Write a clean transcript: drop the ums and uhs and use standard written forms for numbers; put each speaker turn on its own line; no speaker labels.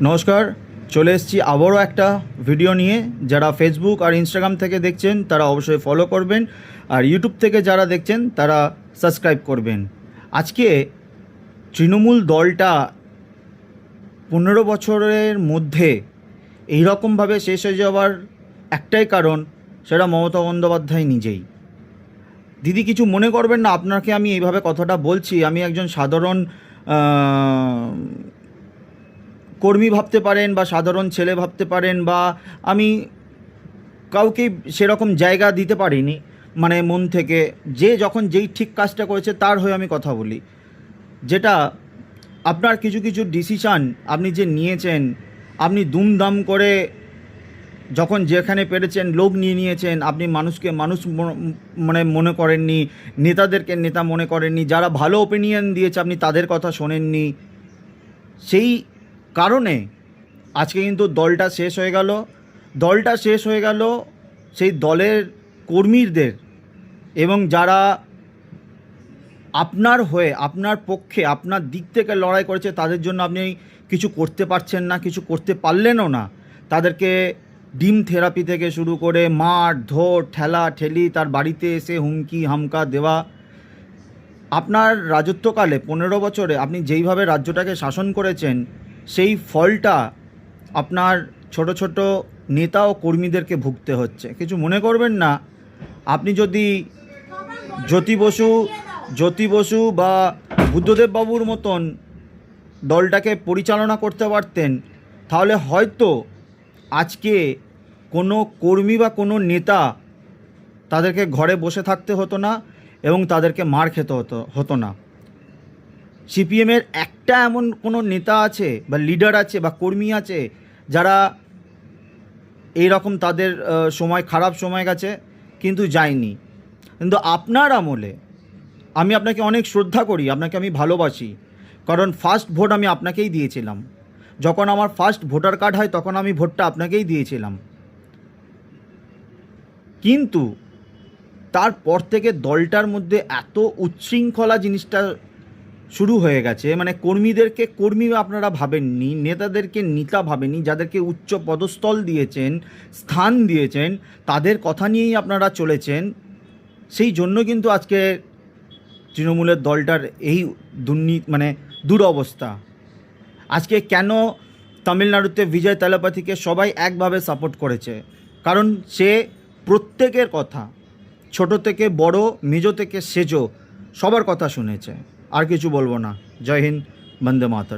নমস্কার, চলে এসেছি আবারও একটা ভিডিও নিয়ে। যারা ফেসবুক আর ইনস্টাগ্রাম থেকে দেখছেন তারা অবশ্যই ফলো করবেন, আর ইউটিউব থেকে যারা দেখছেন তারা সাবস্ক্রাইব করবেন। আজকে তৃণমূল দলটা 15 বছরের মধ্যে এই রকমভাবে শেষ হয়ে যাওয়ার একটাই কারণ, সেটা মমতা বন্দ্যোপাধ্যায় নিজেই। দিদি কিছু মনে করবেন না, আপনাকে আমি এইভাবে কথাটা বলছি। আমি একজন সাধারণ কর্মী ভাবতে পারেন বা সাধারণ ছেলে ভাবতে পারেন, বা আমি কাউকে সেরকম জায়গা দিতে পারিনি মানে মন থেকে। যে যখন যেই ঠিক কাজটা করেছে তার হয়ে আমি কথা বলি। যেটা আপনার কিছু কিছু ডিসিশান আপনি যে নিয়েছেন, আপনি দুমদাম করে যখন যেখানে পেরেছেন লোক নিয়ে নিয়েছেন, আপনি মানুষকে মানুষ মানে মনে করেননি, নেতাদেরকে নেতা মনে করেননি, যারা ভালো ওপিনিয়ন দিয়েছে আপনি তাদের কথা শোনেননি। সেই কারণে আজকে কিন্তু দলটা শেষ হয়ে গেল। দলটা শেষ হয়ে গেল সেই দলের কর্মীদের, এবং যারা আপনার হয়ে আপনার পক্ষে আপনার দিক থেকে লড়াই করেছে তাদের জন্য আপনি কিছু করতে পারছেন না, কিছু করতে পারলেনও না। তাদেরকে ডিম থেরাপি থেকে শুরু করে মার ধর ঠেলা ঠেলি, তার বাড়িতে এসে হুমকি হামকা দেওয়া। আপনার রাজত্বকালে 15 বছরে আপনি যেইভাবে রাজ্যটাকে শাসন করেছেন, সেই ফলটা আপনার ছোট ছোট নেতা ও কর্মীদেরকে ভুগতে হচ্ছে। কিছু মনে করবেন না। আপনি যদি জ্যোতি বসু বা বুদ্ধদেব বাবুর মতন দলটাকে পরিচালনা করতে পারতেন, তাহলে হয়তো আজকে কোনো কর্মী বা কোনো নেতা তাদেরকে ঘরে বসে থাকতে হতো না এবং তাদেরকে মার খেতে হতো না। সিপিএমের একটা এমন কোনো নেতা আছে বা লিডার আছে বা কর্মী আছে যারা এই রকম তাদের সময় খারাপ সময় গেছে কিন্তু যায়নি। কিন্তু আপনার আমলে আমি আপনাকে অনেক শ্রদ্ধা করি, আপনাকে আমি ভালোবাসি, কারণ ফার্স্ট ভোট আমি আপনাকেই দিয়েছিলাম। যখন আমার ফার্স্ট ভোটার কার্ড হয় তখন আমি ভোটটা আপনাকেই দিয়েছিলাম। কিন্তু তারপর থেকে দলটার মধ্যে এত উচ্ছৃঙ্খলা জিনিসটা শুরু হয়ে গেছে। মানে কর্মীদেরকে কর্মী আপনারা ভাবেননি, নেতাদেরকে নেতা ভাবেননি, যাদেরকে উচ্চ পদস্থল দিয়েছেন, স্থান দিয়েছেন, তাদের কথা নিয়েই আপনারা চলেছেন। সেই জন্য কিন্তু আজকে তৃণমূলের দলটার এই মানে দুরবস্থা। আজকে কেন তামিলনাড়ুতে বিজয় থালাপতিকে সবাই একভাবে সাপোর্ট করেছে? কারণ সে প্রত্যেকের কথা, ছোট থেকে বড়, মেজো থেকে সেজো, সবার কথা শুনেছে। আর কিছু বলবো না। জয় হিন্দ, বন্দে মাতরম।